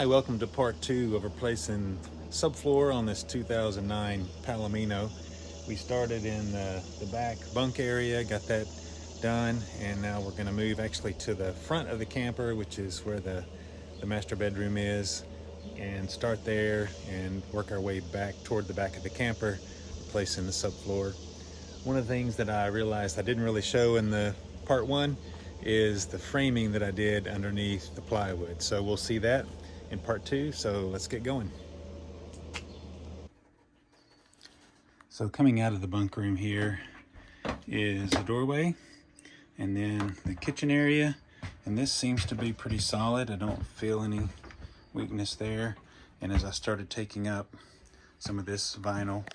Hi, welcome to part two of replacing subfloor on this 2009 Palomino. We started in the back bunk area, got that done, and now we're going to move actually to the front of the camper, which is where the master bedroom is, and start there and work our way back toward the back of the camper, replacing the subfloor. One of the things that I realized I didn't really show in the part one is the framing that I did underneath the plywood. So we'll see that in part two, so let's get going. So coming out of the bunk room here is the doorway and then the kitchen area, and this seems to be pretty solid. I don't feel any weakness there. And as I started taking up some of this vinyl,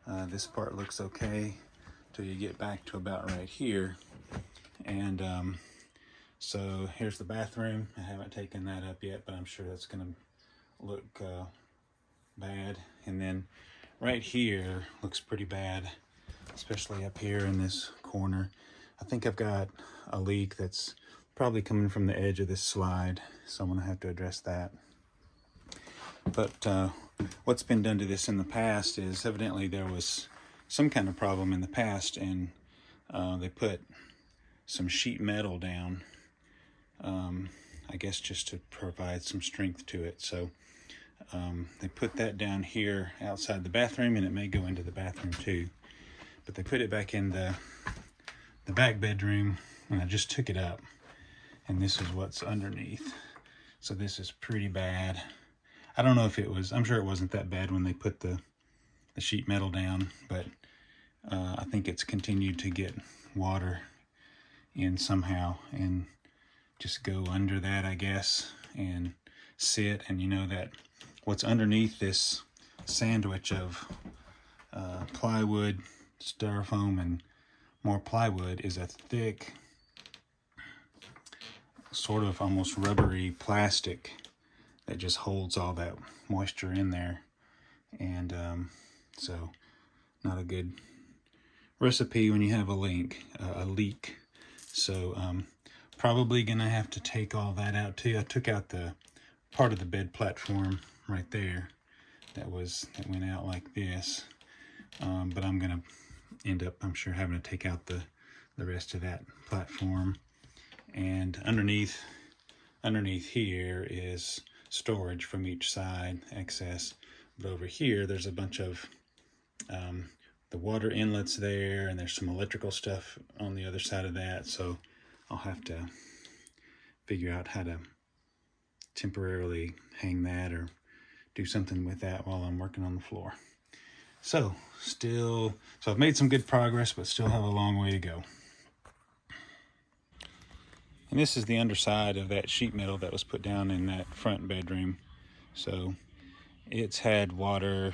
this part looks okay till you get back to about right here. And so here's the bathroom. I haven't taken that up yet, but I'm sure that's gonna look bad. And then right here looks pretty bad, especially up here in this corner. I think I've got a leak that's probably coming from the edge of this slide, so I'm gonna have to address that. But what's been done to this in the past is evidently there was some kind of problem in the past, and they put some sheet metal down, I guess just to provide some strength to it. So they put that down here outside the bathroom, and it may go into the bathroom too. But they put it back in the back bedroom, and I just took it up, and this is what's underneath. So this is pretty bad. I don't know if it was, I'm sure it wasn't that bad when they put the sheet metal down, but I think it's continued to get water in somehow and just go under that, I guess, and sit. And you know that what's underneath this sandwich of plywood, styrofoam, and more plywood is a thick, sort of almost rubbery plastic that just holds all that moisture in there. And so not a good recipe when you have a leak. So probably gonna have to take all that out too. I took out the part of the bed platform right there that went out like this, but I'm gonna end up, I'm sure, having to take out the rest of that platform. And underneath here is storage from each side, excess. But over here there's a bunch of the water inlets there, and there's some electrical stuff on the other side of that. So I'll have to figure out how to temporarily hang that or do something with that while I'm working on the floor. So I've made some good progress, but still have a long way to go. And this is the underside of that sheet metal that was put down in that front bedroom. So it's had water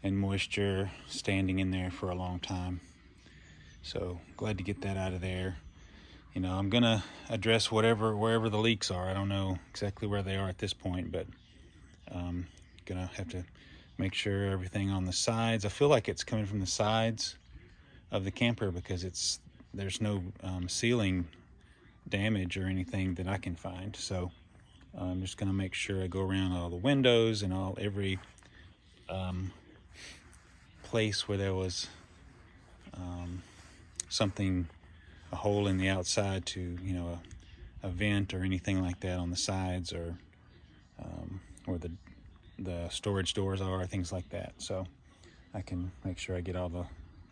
and moisture standing in there for a long time. So glad to get that out of there. You know, I'm gonna address wherever the leaks are. I don't know exactly where they are at this point, but gonna have to make sure everything on the sides. I feel like it's coming from the sides of the camper because there's no ceiling damage or anything that I can find. So I'm just gonna make sure I go around all the windows and every place where there was a hole in the outside to, you know, a vent or anything like that on the sides, or where the storage doors are, things like that. So I can make sure I get all the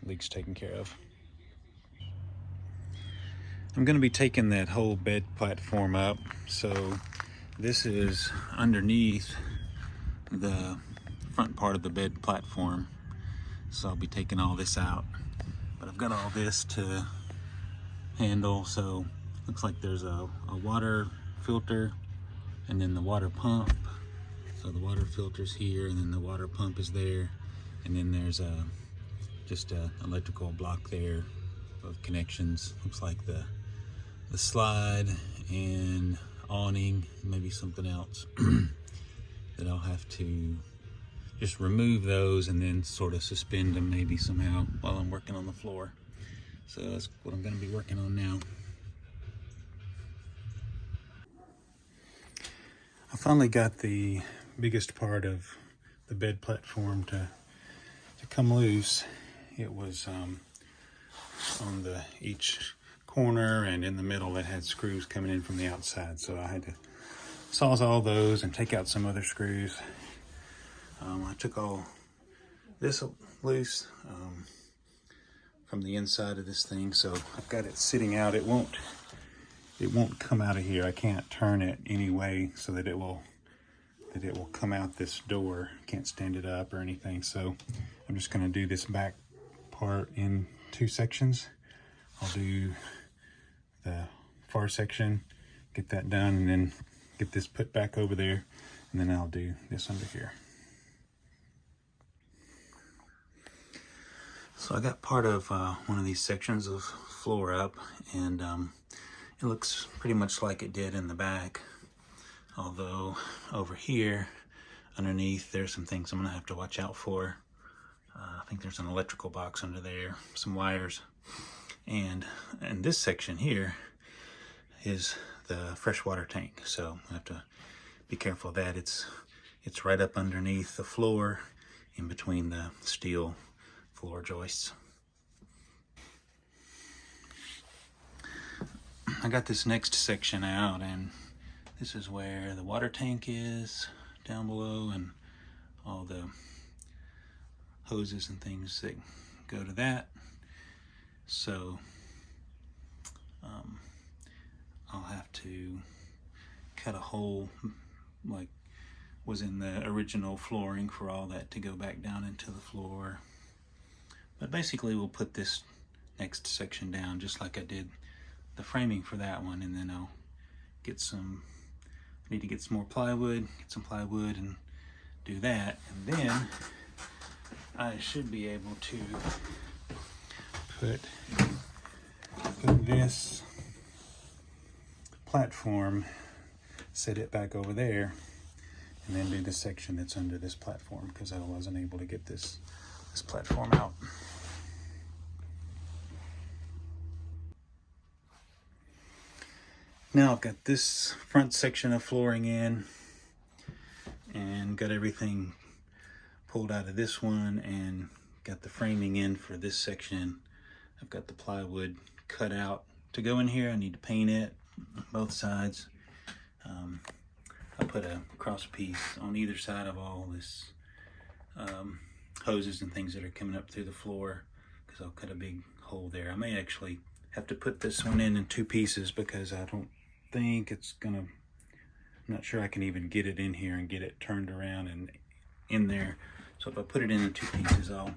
leaks taken care of. I'm going to be taking that whole bed platform up. So this is underneath the front part of the bed platform. So I'll be taking all this out. But I've got all this to handle. So looks like there's a water filter, and then the water pump. So the water filter's here, and then the water pump is there. And then there's just a electrical block there of connections. Looks like the slide and awning, maybe something else that I'll have to just remove those and then sort of suspend them maybe somehow while I'm working on the floor. So that's what I'm going to be working on now. I finally got the biggest part of the bed platform to come loose. It was on each corner and in the middle it had screws coming in from the outside, so I had to sawzall those and take out some other screws. I took all this loose from the inside of this thing, so I've got it sitting out. It won't come out of here. I can't turn it anyway so that it will come out this door. Can't stand it up or anything, so I'm just going to do this back part in 2 sections. I'll do the far section, get that done, and then get this put back over there, and then I'll do this under here. So I got part of one of these sections of floor up, and it looks pretty much like it did in the back, although over here underneath there's some things I'm gonna have to watch out for. I think there's an electrical box under there, some wires, and this section here is the freshwater tank, so I have to be careful of that. It's right up underneath the floor, in between the steel floor joists. I got this next section out, and this is where the water tank is down below, and all the hoses and things that go to that. So I'll have to cut a hole like was in the original flooring for all that to go back down into the floor. But basically we'll put this next section down just like I did the framing for that one, and then I'll get some, I need to get some more plywood, and do that, and then I should be able to put this platform, set it back over there, and then do the section that's under this platform, because I wasn't able to get this platform out. Now I've got this front section of flooring in, and got everything pulled out of this one, and got the framing in for this section. I've got the plywood cut out to go in here. I need to paint it both sides. I put a cross piece on either side of all this hoses and things that are coming up through the floor, because I'll cut a big hole there. I may actually have to put this one in 2 pieces, because I don't think it's gonna, I'm not sure I can even get it in here and get it turned around and in there. So if I put it in 2 pieces, I'll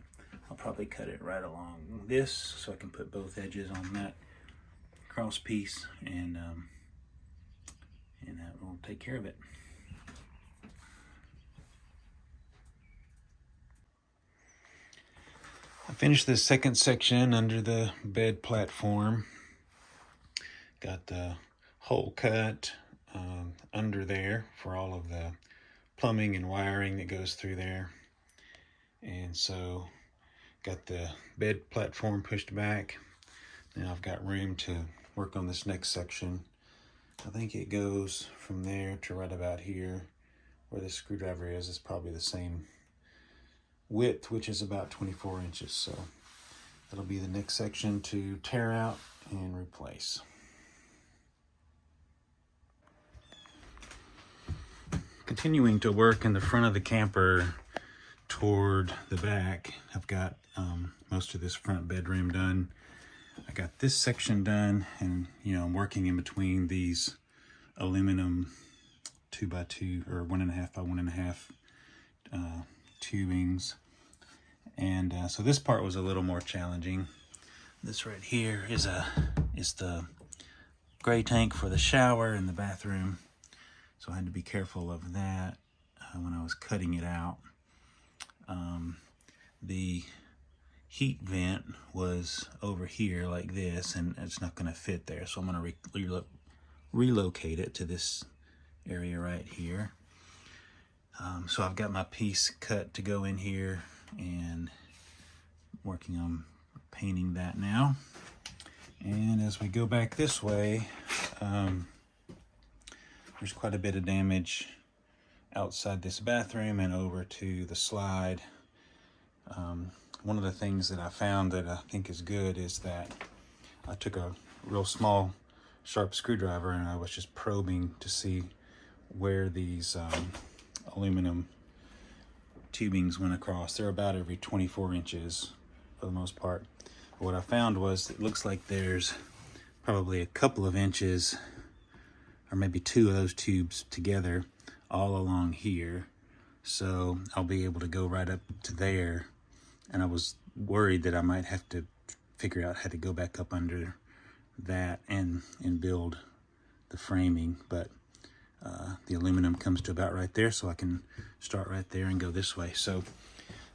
probably cut it right along this, so I can put both edges on that cross piece, and that will take care of it. I finished this second section under the bed platform. Got the hole cut under there for all of the plumbing and wiring that goes through there. And so got the bed platform pushed back. Now I've got room to work on this next section. I think it goes from there to right about here where the screwdriver is. It's probably the same width, which is about 24 inches. So that'll be the next section to tear out and replace. Continuing to work in the front of the camper toward the back. I've got most of this front bedroom done. I got this section done, and I'm working in between these aluminum 2x2 or 1.5 by 1.5 tubings, and so this part was a little more challenging. This right here is the gray tank for the shower in the bathroom, so I had to be careful of that when I was cutting it out. The heat vent was over here like this, and it's not going to fit there, so I'm going to relocate it to this area right here. So I've got my piece cut to go in here, and working on painting that now. And as we go back this way, there's quite a bit of damage outside this bathroom and over to the slide. One of the things that I found that I think is good is that I took a real small sharp screwdriver and I was just probing to see where these aluminum tubings went across. They're about every 24 inches for the most part. But what I found was it looks like there's probably a couple of inches, or maybe two of those tubes together all along here. So I'll be able to go right up to there. And I was worried that I might have to figure out how to go back up under that and build the framing, but the aluminum comes to about right there, so I can start right there and go this way. So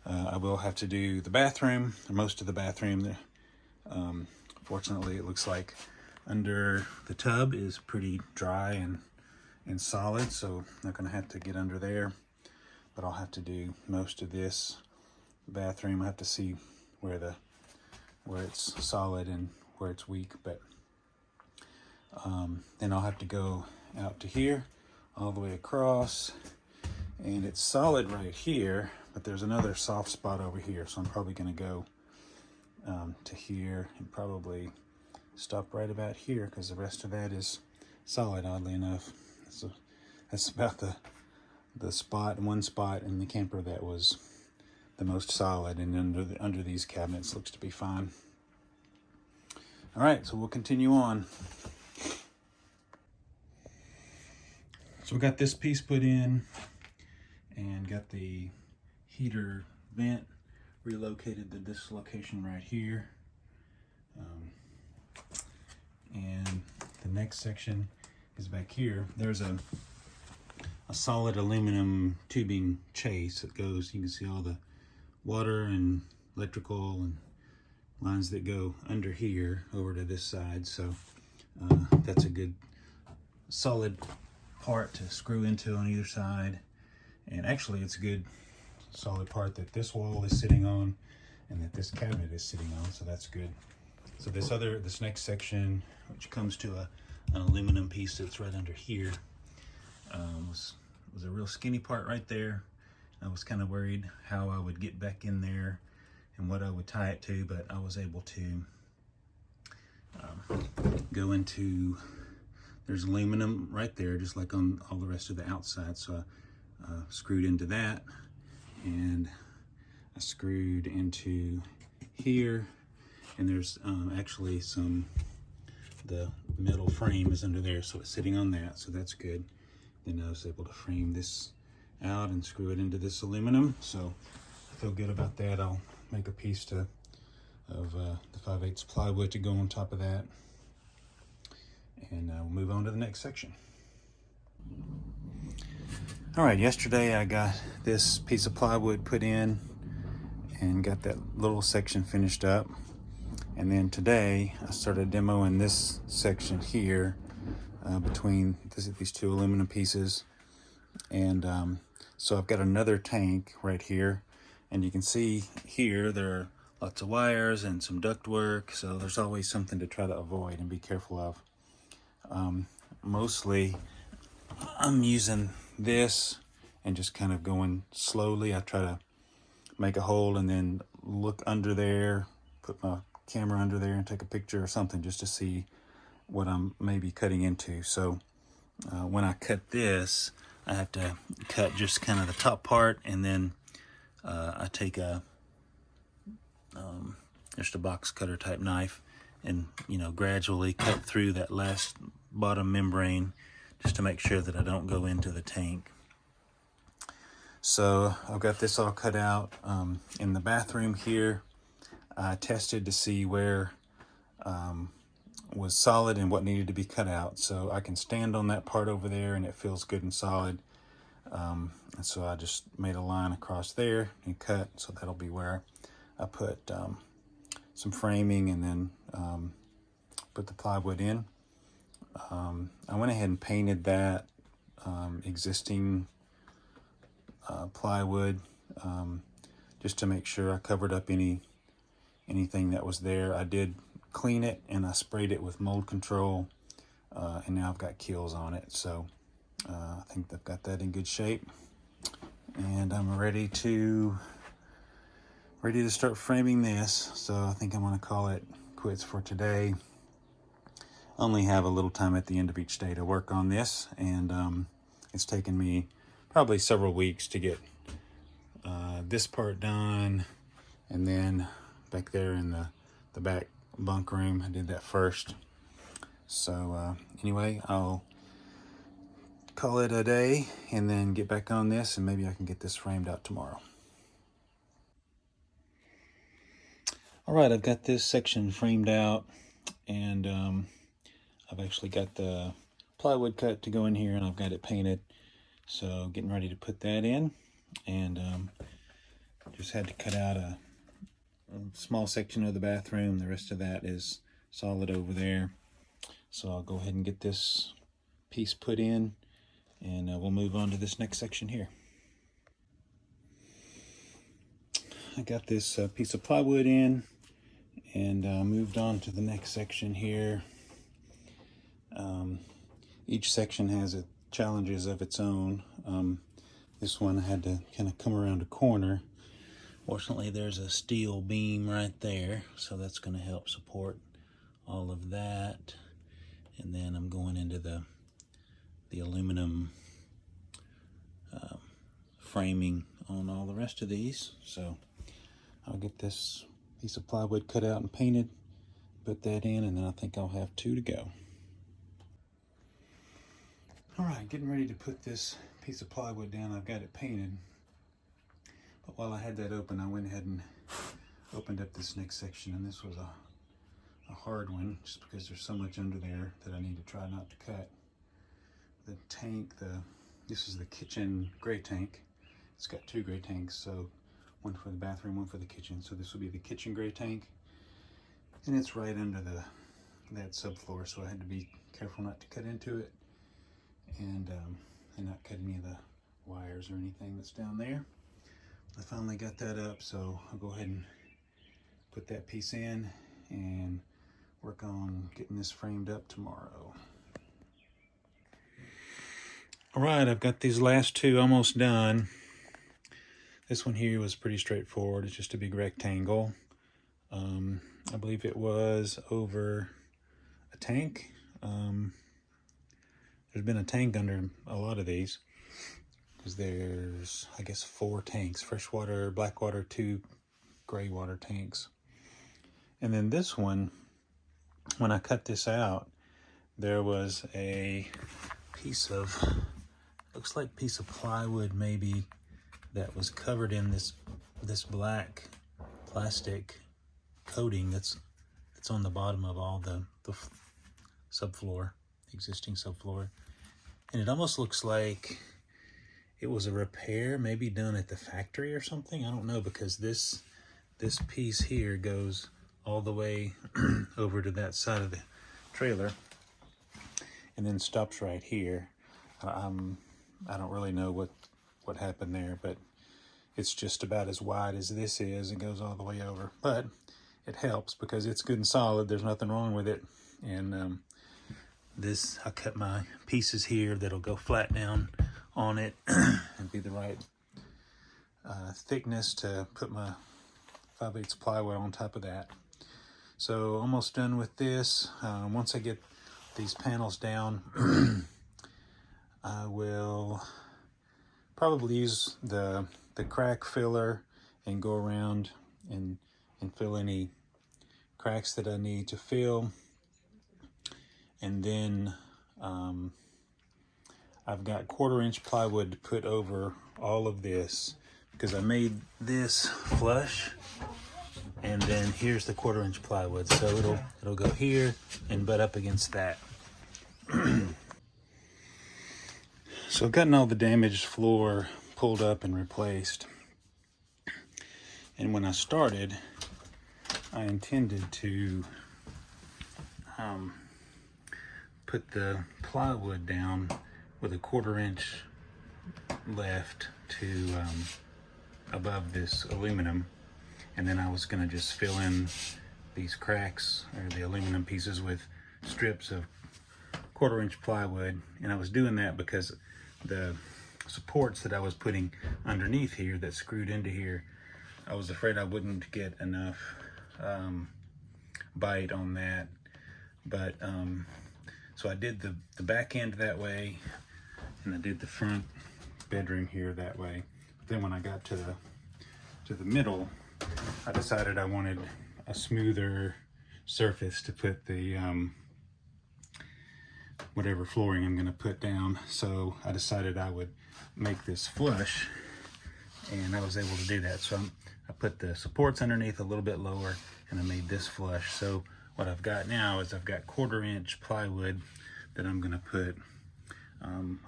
I will have to do the bathroom, or most of the bathroom. Fortunately, it looks like under the tub is pretty dry and solid, so I'm not going to have to get under there, but I'll have to do most of this bathroom. I have to see where it's solid and where it's weak, but then I'll have to go out to here all the way across, and it's solid right here, but there's another soft spot over here, so I'm probably going to go to here and probably stop right about here, because the rest of that is solid, oddly enough. So that's about the spot, one spot in the camper that was the most solid, and under these cabinets looks to be fine. All right, so we'll continue on. So we got this piece put in and got the heater vent relocated to this location right here. And the next section is back here. There's a solid aluminum tubing chase that goes, you can see all the water and electrical and lines that go under here over to this side. So that's a good solid part to screw into on either side. And actually it's a good solid part that this wall is sitting on and that this cabinet is sitting on, so that's good. So this next section, which comes to an aluminum piece that's right under here, was a real skinny part right there. I was kind of worried how I would get back in there and what I would tie it to, but I was able to go into, there's aluminum right there, just like on all the rest of the outside. So I screwed into that, and I screwed into here, and there's actually the metal frame is under there, so it's sitting on that, so that's good. Then I was able to frame this out and screw it into this aluminum, so I feel good about that. I'll make a piece of the 5/8 plywood to go on top of that, and we'll move on to the next section. All right, yesterday I got this piece of plywood put in and got that little section finished up. And then today I started demoing this section here between these two aluminum pieces. And so I've got another tank right here. And you can see here there are lots of wires and some duct work. So there's always something to try to avoid and be careful of. Mostly I'm using this and just kind of going slowly. I try to make a hole and then look under there, put my camera under there and take a picture or something just to see what I'm maybe cutting into. So when I cut this, I have to cut just kind of the top part, and then I take just a box cutter type knife and gradually cut through that last bottom membrane just to make sure that I don't go into the tank. So I've got this all cut out. In the bathroom here, I tested to see where was solid and what needed to be cut out. So I can stand on that part over there and it feels good and solid. And so I just made a line across there and cut. So that'll be where I put some framing and then put the plywood in. I went ahead and painted that existing plywood just to make sure I covered up anything that was there. I did clean it and I sprayed it with mold control, and now I've got kills on it. So I think they've got that in good shape, and I'm ready to start framing this. So I think I'm going to call it quits for today. Only have a little time at the end of each day to work on this, and it's taken me probably several weeks to get this part done, and then back there in the back bunk room, I did that first. So anyway, I'll call it a day and then get back on this, and maybe I can get this framed out tomorrow. All right, I've got this section framed out, and I've actually got the plywood cut to go in here, and I've got it painted. So getting ready to put that in, and just had to cut out a small section of the bathroom. The rest of that is solid over there. So I'll go ahead and get this piece put in, and we'll move on to this next section here. I got this piece of plywood in, and moved on to the next section here. Each section has challenges of its own. This one I had to kind of come around a corner. Fortunately, there's a steel beam right there, so that's going to help support all of that. And then I'm going into the aluminum framing on all the rest of these. So I'll get this piece of plywood cut out and painted, put that in, and then I think I'll have 2 to go. All right, getting ready to put this piece of plywood down. I've got it painted, but while I had that open, I went ahead and opened up this next section, and this was a hard one, just because there's so much under there that I need to try not to cut. The tank, this is the kitchen gray tank. It's got 2 gray tanks, so one for the bathroom, one for the kitchen. So this will be the kitchen gray tank, and it's right under that subfloor, so I had to be careful not to cut into it, and not cut any of the wires or anything that's down there. I finally got that up, so I'll go ahead and put that piece in and work on getting this framed up tomorrow. All right, I've got these last 2 almost done. This one here was pretty straightforward. It's just a big rectangle. I believe it was over a tank. There's been a tank under a lot of these, because there's, I guess, 4 tanks: freshwater, blackwater, 2 gray water tanks. And then this one, when I cut this out, there was a piece of, looks like piece of plywood maybe, that was covered in this black plastic coating that's on the bottom of all the subfloor, existing subfloor. And it almost looks like it was a repair, maybe done at the factory or something. I don't know, because this piece here goes all the way over to that side of the trailer and then stops right here. I don't really know what happened there, but it's just about as wide as this is. It goes all the way over, but it helps because it's good and solid. There's nothing wrong with it. And I cut my pieces here that'll go flat down on it and be the right thickness to put my 5/8 plywood on top of that. So almost done with this. Once I get these panels down, I will probably use the crack filler and go around and fill any cracks that I need to fill. And then I've got 1/4-inch plywood to put over all of this, because I made this flush, and then here's the 1/4-inch plywood, so it'll go here and butt up against that. So I've gotten all the damaged floor pulled up and replaced. And when I started, I intended to put the plywood down with a 1/4-inch left to above this aluminum, and then I was going to just fill in these cracks, or the aluminum pieces, with strips of 1/4-inch plywood. And I was doing that because the supports that I was putting underneath here that screwed into here, I was afraid I wouldn't get enough bite on that. But so I did the back end that way, and I did the front bedroom here that way. Then when I got to the middle, I decided I wanted a smoother surface to put the whatever flooring I'm going to put down. So I decided I would make this flush, and I was able to do that. So I put the supports underneath a little bit lower, and I made this flush. So what I've got now is I've got 1/4 inch plywood that I'm going to put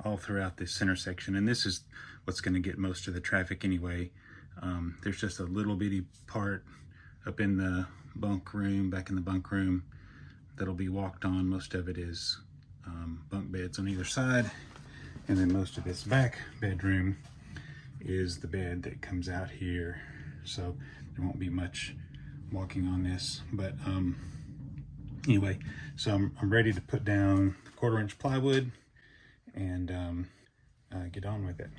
all throughout this center section, and this is what's going to get most of the traffic anyway. There's just a little bitty part up in the bunk room, back in the bunk room, that'll be walked on. Most of it is bunk beds on either side, and then most of this back bedroom is the bed that comes out here. So there won't be much walking on this, but anyway, so I'm ready to put down the 1/4 inch plywood and get on with it.